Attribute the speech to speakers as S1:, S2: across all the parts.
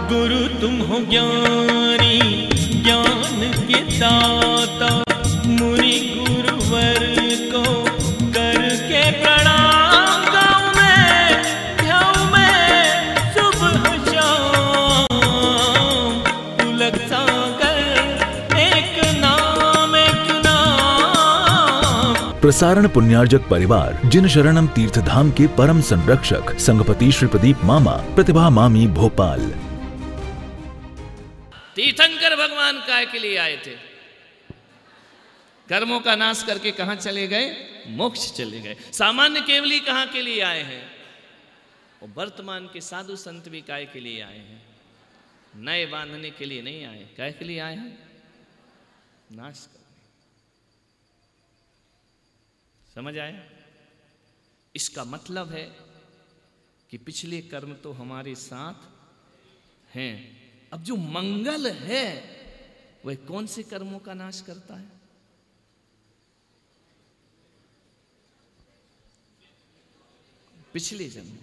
S1: गुरु तुम हो ज्ञानी ज्ञान के दाता, मुनि गुरुवर को करके प्रणाम गाऊं मैं, ध्याऊं मैं सुबह शाम। पुलक सागर एक नाम एक नाम।
S2: प्रसारण पुण्यार्जक परिवार जिन शरणम तीर्थधाम के परम संरक्षक संघपति श्री प्रदीप मामा, प्रतिभा मामी, भोपाल।
S3: तीर्थंकर भगवान काय के लिए आए थे? कर्मों का नाश करके कहां चले गए? मोक्ष चले गए। सामान्य केवली कहां के लिए आए हैं? और वर्तमान के साधु संत भी काय के लिए आए हैं? नए बांधने के लिए नहीं आए। काय के लिए आए हैं? नाश करने। समझ आया? इसका मतलब है कि पिछले कर्म तो हमारे साथ हैं। अब जो मंगल है वह कौन से कर्मों का नाश करता है? पिछले जन्म।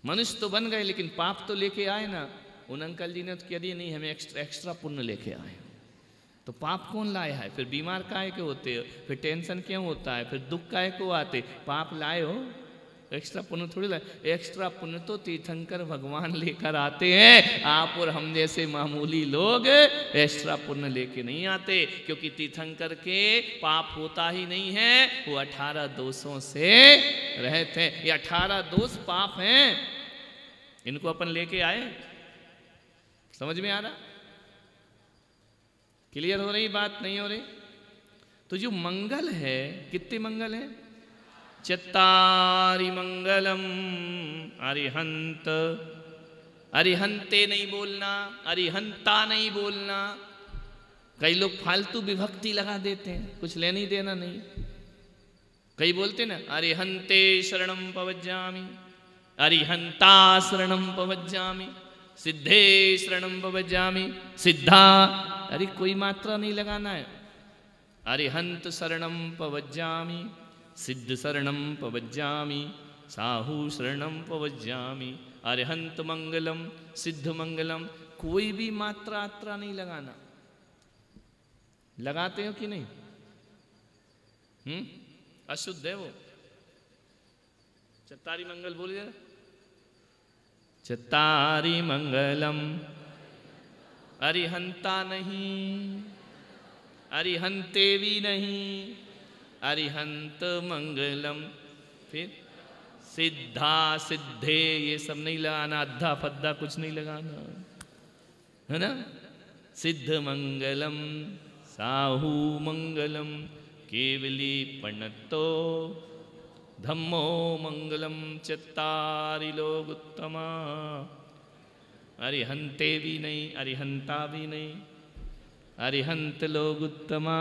S3: मनुष्य तो बन गए लेकिन पाप तो लेके आए ना। उन अंकल जी ने तो कह दिया नहीं, हमें एक्स्ट्रा पुण्य लेके आए। तो पाप कौन लाया है? फिर बीमार काहे के होते हो? फिर टेंशन क्यों होता है? फिर दुख काहे को आते? पाप लाए हो, एक्स्ट्रा पुण्य थोड़ी लाए। एक्स्ट्रा पुण्य तो तीर्थंकर भगवान लेकर आते हैं। आप और हम जैसे मामूली लोग एक्स्ट्रा पुण्य लेके नहीं आते, क्योंकि तीर्थंकर के पाप होता ही नहीं है। वो 18 दोषों से रहते हैं। ये 18 दोष पाप हैं, इनको अपन लेके आए। समझ में आ रहा? क्लियर हो रही बात? नहीं हो रही? तो जो मंगल है, कितने मंगल है? चत्तारि मंगलम अरिहंत। अरिहंते नहीं बोलना, अरिहंता नहीं बोलना। कई लोग फालतू विभक्ति लगा देते हैं, कुछ लेनी देना नहीं। कई बोलते ना अरिहंते शरणम पवज्जामि, अरिहंता शरणम पवज्जामि, सिद्धे शरणम पवज्जामि। सिद्धा, अरे कोई मात्रा नहीं लगाना है। अरिहंत शरणम पवज्जामि, सिद्ध शरणम पवज्जामि, साहू शरणम पवज्जामि। अरिहंत मंगलम, सिद्ध मंगलम। कोई भी मात्रा आत्रा नहीं लगाना। लगाते हो कि नहीं? अशुद्ध है वो। चत्तारी मंगल बोलिए। चत्तारी मंगलम, अरिहंता नहीं, अरिहंते भी नहीं, अरिहंत मंगलम। फिर सिद्धा सिद्धे ये सब नहीं लगाना। अद्धा फद्दा कुछ नहीं लगाना, है ना? सिद्ध मंगलम, साहू मंगलम, केवली पणतो धम्मो मंगलम। चत्तारि लोग उत्तमा। अरिहंते भी नहीं, अरिहंता भी नहीं, अरिहंत लोग उत्तमा,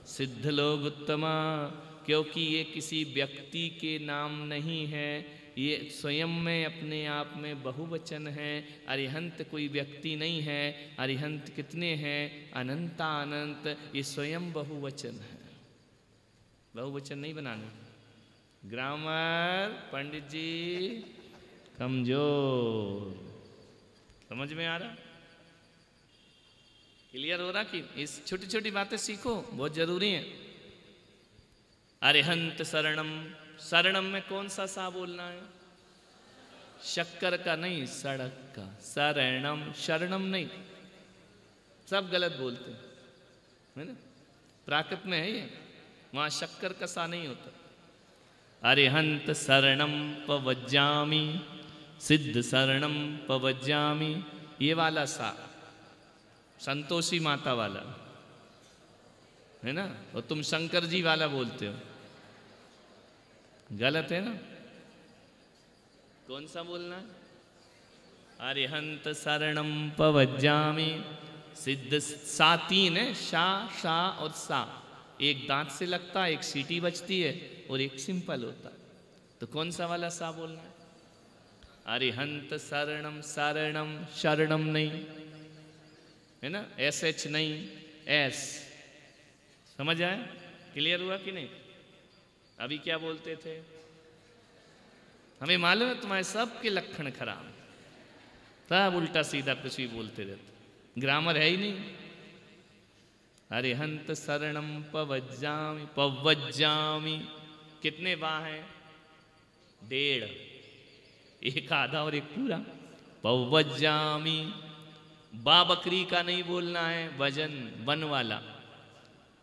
S3: सिद्ध लोग उत्तमा। क्योंकि ये किसी व्यक्ति के नाम नहीं है, ये स्वयं में अपने आप में बहुवचन है। अरिहंत कोई व्यक्ति नहीं है। अरिहंत कितने हैं? अनंता अनंत। ये स्वयं बहुवचन है। बहुवचन नहीं बनाने। ग्रामर पंडित जी कमजोर। समझ में आ रहा? क्लियर हो रहा कि इस छोटी छोटी बातें सीखो, बहुत जरूरी है। अरिहंत शरणम। शरणम में कौन सा सा बोलना है? शक्कर का नहीं, सड़क का। शरणम, शरणम नहीं। सब गलत बोलते हैं, है ना? प्राकृत में है ये, वहां शक्कर का सा नहीं होता। अरिहंत शरणम पवज्जामि, सिद्ध शरणम पवज्जामि। ये वाला सा संतोषी माता वाला है ना? और तुम शंकर जी वाला बोलते हो, गलत है ना? कौन सा बोलना है? अरिहंत शरणम पवज्जामि, सिद्ध। सा तीन है, शा, शा और सा। एक दांत से लगता है, एक सीटी बजती है और एक सिंपल होता है। तो कौन सा वाला सा बोलना है? अरिहंत शरणम। शरणम, शरणम नहीं, है ना? एस एच नहीं, एस। समझ आए? क्लियर हुआ कि नहीं? अभी क्या बोलते थे? हमें मालूम है तुम्हारे सबके लक्षण खराब, सब उल्टा सीधा कुछ भी बोलते रहते, ग्रामर है ही नहीं। अरिहंत शरणम पवज्जामि, पवज्जामि कितने बा हैं? 1.5, एक आधा और एक पूरा। पवज्जामि, बा बकरी का नहीं बोलना है, वजन वन वाला।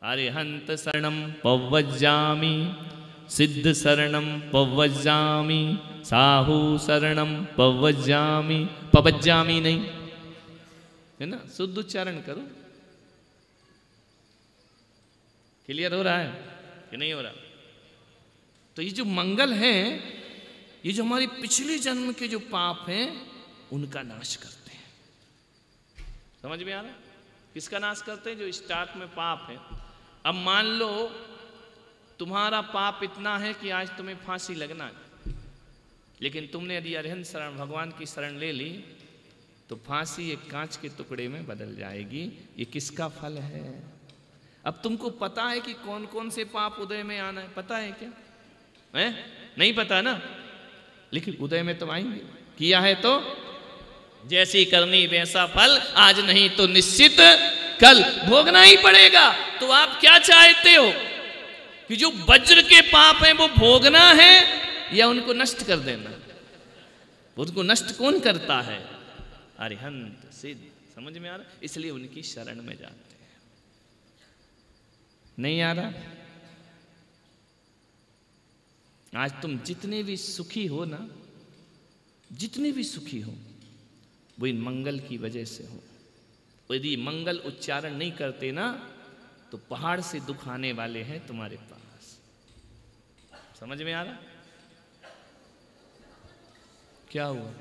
S3: अरिहंत शरणम पवज्जामि, सिद्ध शरणम पवज्जामि, साहू शरणम पवज्जामि, पवज्जामि नहीं है ना, शुद्ध उच्चारण करो। क्लियर हो रहा है कि नहीं हो रहा? तो ये जो मंगल है, ये जो हमारी पिछले जन्म के जो पाप हैं उनका नाश करते हैं। समझ में आ रहा? किसका नाश करते हैं? जो स्टार्ट में पाप है। अब मान लो तुम्हारा पाप इतना है कि आज तुम्हें फांसी लगना है, लेकिन तुमने यदि अरिहंत शरण भगवान की शरण ले ली तो फांसी एक कांच के टुकड़े में बदल जाएगी। ये किसका फल है? अब तुमको पता है कि कौन कौन से पाप उदय में आना है? पता है क्या? है? नहीं पता ना, लेकिन उदय में तो आएंगे। किया है तो जैसी करनी वैसा फल, आज नहीं तो निश्चित कल भोगना ही पड़ेगा। तो आप क्या चाहते हो कि जो वज्र के पाप हैं वो भोगना है या उनको नष्ट कर देना? उनको नष्ट कौन करता है? अरिहंत सिद्ध। समझ में आ रहा? इसलिए उनकी शरण में जाते हैं। नहीं आ रहा? आज तुम जितने भी सुखी हो ना, जितने भी सुखी हो, वो इन मंगल की वजह से हो। यदि मंगल उच्चारण नहीं करते ना तो पहाड़ से दुख आने वाले हैं तुम्हारे पास। समझ में आ रहा? क्या हुआ?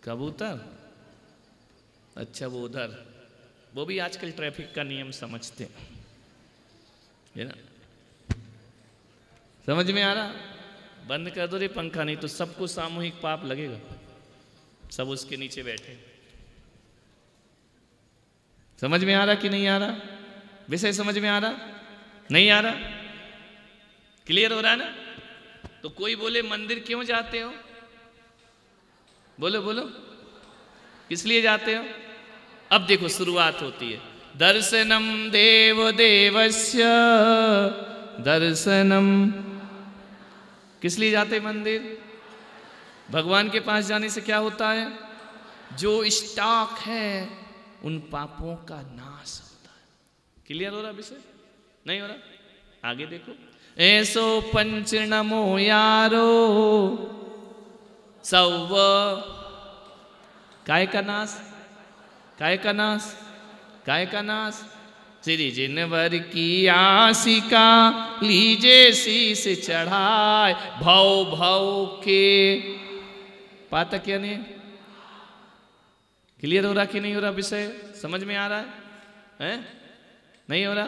S3: कबूतर? अच्छा, वो उधर, वो भी आजकल ट्रैफिक का नियम समझते हैं ना। समझ में आ रहा? बंद कर दो रे पंखा, नहीं तो सबको सामूहिक पाप लगेगा। सब उसके नीचे बैठे। समझ में आ रहा कि नहीं आ रहा? विषय समझ में आ रहा? नहीं आ रहा? क्लियर हो रहा है ना? तो कोई बोले मंदिर क्यों जाते हो? बोलो बोलो, किस लिए जाते हो? अब देखो शुरुआत होती है। दर्शनम देव देवस्य, दर्शनम। किस लिए जाते मंदिर? भगवान के पास जाने से क्या होता है? जो स्टॉक है उन पापों का नाश होता है। क्लियर हो रहा विषय? नहीं हो रहा? आगे देखो। ऐसो पंच नमो यारो सव, काय का नाश, काय का नाश, काय का नाश। श्री जिनवर की आशिका लीजे शीस चढ़ाए, भव भव के पातक यानी। क्लियर हो रहा कि नहीं हो रहा विषय? समझ में आ रहा है? नहीं हो रहा?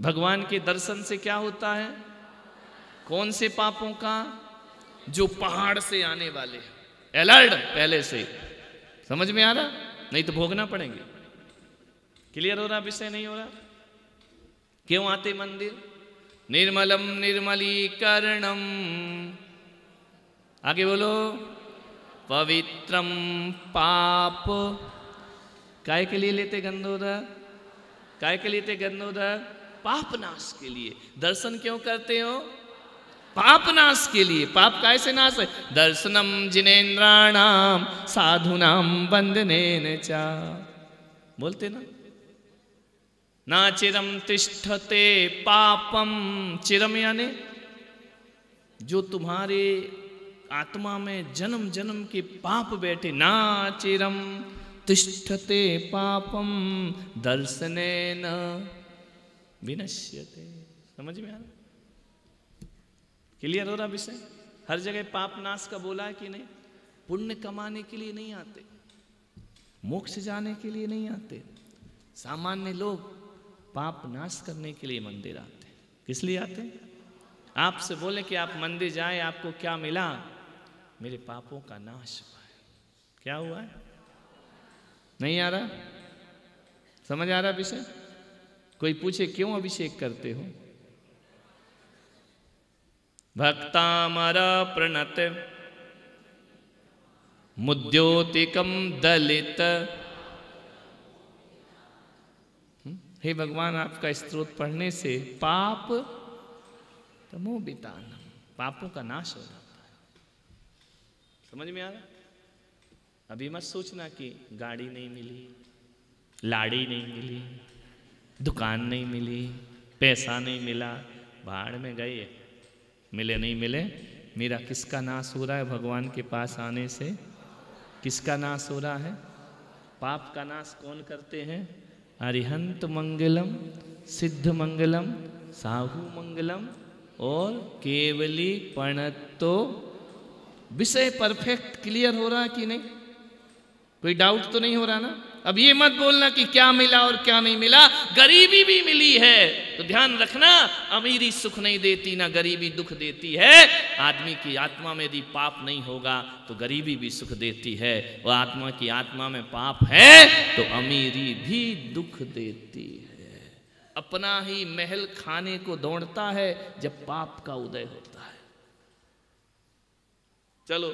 S3: भगवान के दर्शन से क्या होता है? कौन से पापों का? जो पहाड़ से आने वाले। अलर्ट पहले से। समझ में आ रहा? नहीं तो भोगना पड़ेंगे। क्लियर हो रहा विषय? नहीं हो रहा? क्यों आते मंदिर? निर्मलम निर्मलीकरणम, आगे बोलो, पवित्रम पाप। काय के लिए लेते गंधोदर? काय के लिए लेते गंधोदर? पाप नाश के लिए। दर्शन क्यों करते हो? पाप नाश के लिए। पाप कैसे नाश है? दर्शनम जिनेन्द्राणाम साधुनाम वंदनेन च। बोलते ना, ना चिरम तिष्ठते पापम। चिरम यानी जो तुम्हारे आत्मा में जन्म जन्म के पाप बैठे। ना चिरम तिष्ठते पापम दर्शनेन विनश्यते। समझ में आ रहा? क्लियर हो रहा विषय? हर जगह पाप नाश का बोला है कि नहीं? पुण्य कमाने के लिए नहीं आते, मोक्ष जाने के लिए नहीं आते। सामान्य लोग पाप नाश करने के लिए मंदिर आते हैं। किस लिए आते हैं? आपसे बोले कि आप मंदिर जाएं, आपको क्या मिला? मेरे पापों का नाश हुआ है। क्या हुआ है? नहीं आ रहा? समझ आ रहा विषय? कोई पूछे क्यों अभिषेक करते हो? भक्तामर प्रणत मुद्योतिकम दलित। हे भगवान, आपका स्तोत्र पढ़ने से पाप तमोबितानम, पापों का नाश हो जाता है। समझ में आ रहा? अभी मत सोचना कि गाड़ी नहीं मिली, लाड़ी नहीं मिली, दुकान नहीं मिली, पैसा नहीं मिला, भाड़ में गए, मिले नहीं मिले। मेरा किसका नाश हो रहा है भगवान के पास आने से? किसका नाश हो रहा है? पाप का नाश कौन करते हैं? अरिहंत मंगलम, सिद्ध मंगलम, साहू मंगलम और केवली प्रणतो। विषय परफेक्ट क्लियर हो रहा कि नहीं? कोई डाउट तो नहीं हो रहा ना? अब ये मत बोलना कि क्या मिला और क्या नहीं मिला। गरीबी भी मिली है तो ध्यान रखना, अमीरी सुख नहीं देती ना गरीबी दुख देती है। आदमी की आत्मा में यदि पाप नहीं होगा तो गरीबी भी सुख देती है, और आत्मा की आत्मा में पाप है तो अमीरी भी दुख देती है। अपना ही महल खाने को दौड़ता है जब पाप का उदय होता है। चलो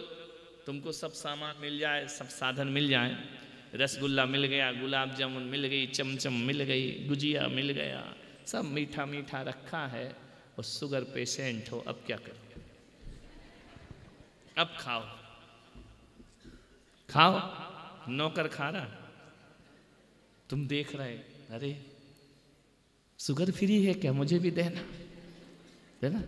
S3: तुमको सब सामान मिल जाए, सब साधन मिल जाए, रसगुल्ला मिल गया, गुलाब जामुन मिल गई, चमचम मिल गई, गुजिया मिल गया, सब मीठा मीठा रखा है, और शुगर पेशेंट हो, अब क्या करोगे? अब खाओ खाओ, नौकर खा रहा, तुम देख रहे, अरे शुगर फ्री है क्या, मुझे भी देना, है ना?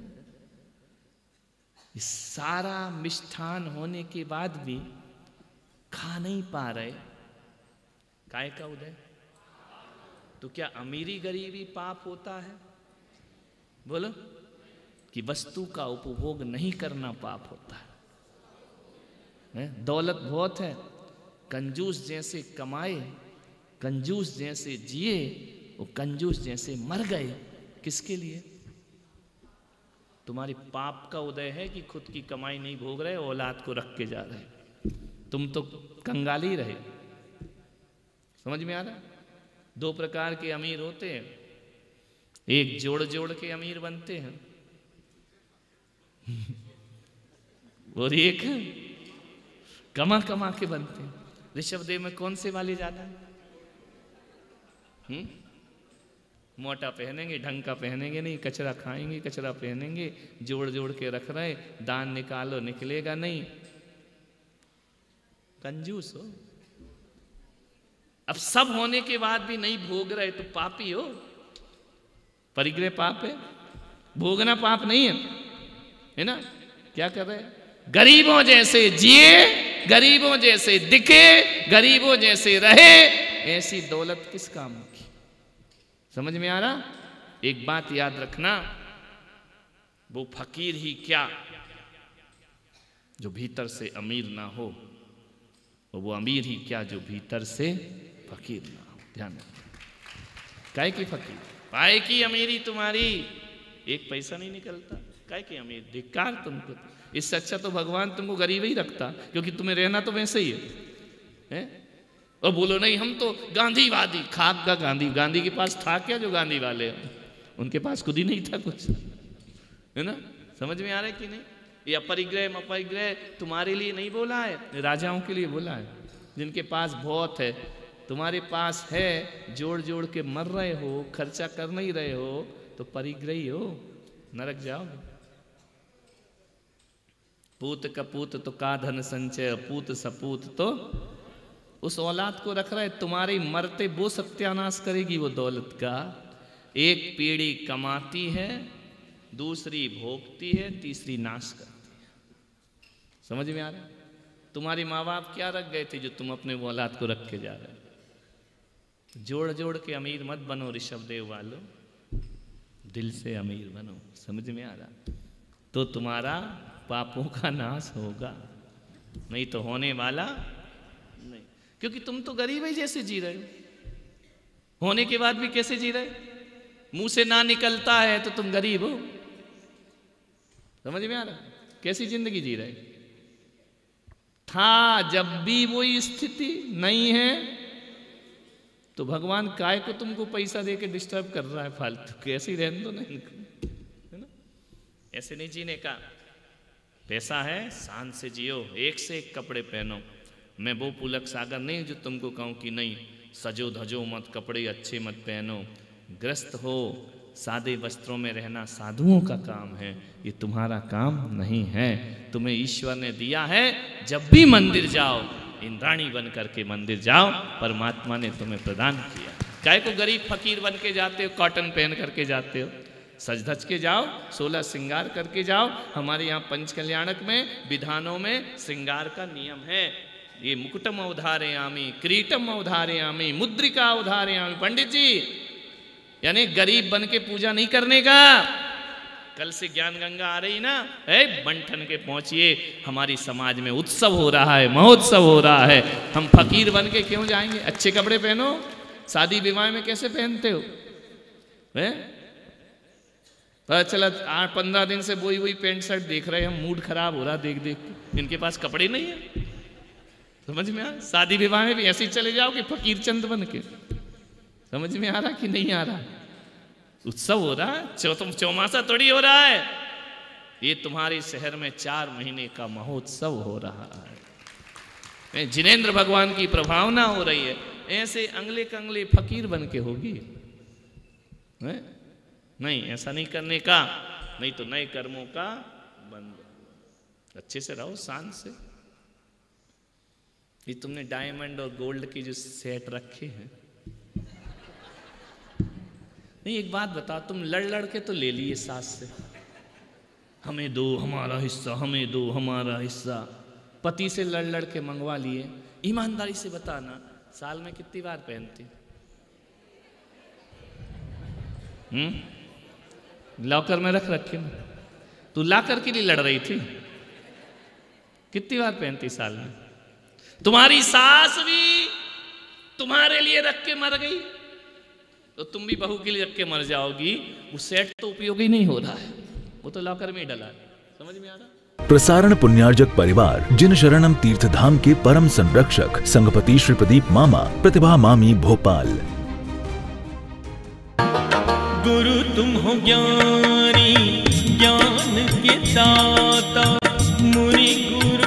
S3: सारा मिष्ठान होने के बाद भी खा नहीं पा रहे, काय का उदय? तो क्या अमीरी गरीबी पाप होता है? बोलो, कि वस्तु का उपभोग नहीं करना पाप होता है? दौलत बहुत है, कंजूस जैसे कमाए, कंजूस जैसे जिए, वो कंजूस जैसे मर गए। किसके लिए? तुम्हारी पाप का उदय है कि खुद की कमाई नहीं भोग रहे, औलाद को रख के जा रहे। तुम तो कंगाली रहे। समझ में आ रहा? दो प्रकार के अमीर होते हैं, एक जोड़ जोड़ के अमीर बनते हैं और एक कमा कमा के बनते हैं। ऋषभदेव में कौन से वाले ज्यादा है? मोटा पहनेंगे, ढंग का पहनेंगे नहीं, कचरा खाएंगे, कचरा पहनेंगे, जोड़ जोड़ के रख रहे, दान निकालो निकलेगा नहीं, कंजूस हो। अब सब होने के बाद भी नहीं भोग रहे तो पापी हो। परिग्रह पाप है, भोगना पाप नहीं है, है ना? क्या कर रहे? गरीबों जैसे जिए, गरीबों जैसे दिखे, गरीबों जैसे रहे, ऐसी दौलत किस काम की? समझ में आ रहा? एक बात याद रखना, वो फकीर ही क्या जो भीतर से अमीर ना हो, और वो अमीर ही क्या जो भीतर से फकीर ना हो। ध्यान रखना, काय की फकीर, पाए की अमीरी तुम्हारी एक पैसा नहीं निकलता, काय की अमीर, धिक्कार तुमको। इससे अच्छा तो भगवान तुमको गरीब ही रखता, क्योंकि तुम्हें रहना तो वैसे ही है? और बोलो नहीं हम तो गांधीवादी, खाक का गांधी, गांधी के पास था क्या जो गांधी वाले? उनके पास खुद ही नहीं था कुछ, है ना? समझ में आ रहा है कि नहीं? ये अपरिग्रह अपरिग्रह तुम्हारे लिए नहीं बोला है, राजाओं के लिए बोला है, जिनके पास बहुत है। तुम्हारे पास है, जोड़ जोड़ के मर रहे हो, खर्चा कर नहीं रहे हो, तो परिग्रही हो, नरक जाओगे। पूत कपूत तो का धन संचय, पूत सपूत तो उस औलाद को रख रहे, तुम्हारे मरते वो सत्यानाश करेगी वो दौलत का। एक पीढ़ी कमाती है, दूसरी भोगती है, तीसरी नाश करती है। समझ में आ रहा है? तुम्हारे माँ बाप क्या रख गए थे जो तुम अपने औलाद को रख के जा रहे हो? जोड़ जोड़ के अमीर मत बनो ऋषभदेव वालों, दिल से अमीर बनो। समझ में आ रहा? तो तुम्हारा पापों का नाश होगा, नहीं तो होने वाला नहीं। क्योंकि तुम तो गरीब ही जैसे जी रहे हो, होने के बाद भी कैसे जी रहे? मुंह से ना निकलता है तो तुम गरीब हो। समझ में आ रहा? कैसी जिंदगी जी रहे? था जब भी वही स्थिति नहीं है तो भगवान काय को तुमको पैसा देके डिस्टर्ब कर रहा है फालतू? कैसे रहने दो, नहीं, है ना? ऐसे नहीं जीने का। पैसा है, शान से जियो, एक से एक कपड़े पहनो, मैं वो पुलक सागर नहीं जो तुमको कहूँ कि नहीं सजो धजो मत, कपड़े अच्छे मत पहनो, ग्रस्त हो, सादे वस्त्रों में रहना साधुओं का काम है, ये तुम्हारा काम नहीं है। तुम्हें ईश्वर ने दिया है, जब भी मंदिर जाओ इंद्राणी बन करके मंदिर जाओ, परमात्मा ने तुम्हें प्रदान किया। काहे को गरीब फकीर बन के जाते हो, कॉटन पहन करके जाते हो? सज धज के जाओ, 16 श्रृंगार करके जाओ। हमारे यहाँ पंच कल्याणक में विधानों में श्रृंगार का नियम है। ये मुकुटम अवधारयामि, किरीटम अवधारयामि, मुद्रिका अवधारयामि। पंडित जी यानी गरीब बन के पूजा नहीं करने का। कल से ज्ञान गंगा आ रही ना, बंठन के पहुंचिए, हमारी समाज में उत्सव हो रहा है, महोत्सव हो रहा है। हम फकीर बन के क्यों जाएंगे? अच्छे कपड़े पहनो। शादी विवाह में कैसे पहनते हो? पता चला 8-15 दिन से वही पैंट शर्ट देख रहे हैं हम, मूड खराब हो रहा देख देख के। इनके पास कपड़े नहीं है। समझ में आ? शादी विवाह में भी ऐसे ही चले जाओ कि फकीर चंद बन के। समझ में आ रहा कि नहीं आ रहा? उत्सव हो रहा है, चौमासा थोड़ी हो रहा है। ये तुम्हारे शहर में 4 महीने का महोत्सव हो रहा है। जिनेंद्र भगवान की प्रभावना हो रही है। ऐसे अंगले कंगले फकीर बन के होगी? नहीं, ऐसा नहीं करने का, नहीं तो नए कर्मों का बंद। अच्छे से रहो, शान से। ये तुमने डायमंड और गोल्ड की जो सेट रखे हैं, नहीं एक बात बताओ, तुम लड़ के तो ले लिए सास से, हमें दो हमारा हिस्सा, हमें दो हमारा हिस्सा। पति से लड़ के मंगवा लिए। ईमानदारी से बताना, साल में कितनी बार पहनती? लॉकर में रख रखे ना, तू लाकर के लिए लड़ रही थी। कितनी बार पहनती साल में? तुम्हारी सास भी तुम्हारे लिए रख के मर गई तो तुम भी बहू के लिए रख के मर जाओगी। वो सेट तो उपयोगी नहीं हो रहा है, वो तो लॉकर में ही डला है। समझ में आ रहा?
S2: प्रसारण पुण्यार्जक परिवार जिन शरणम तीर्थधाम के परम संरक्षक संघपति श्री प्रदीप मामा, प्रतिभा मामी भोपाल।
S1: गुरु तुम हो ज्ञानी, ज्ञान के दाता, मुनि गुरु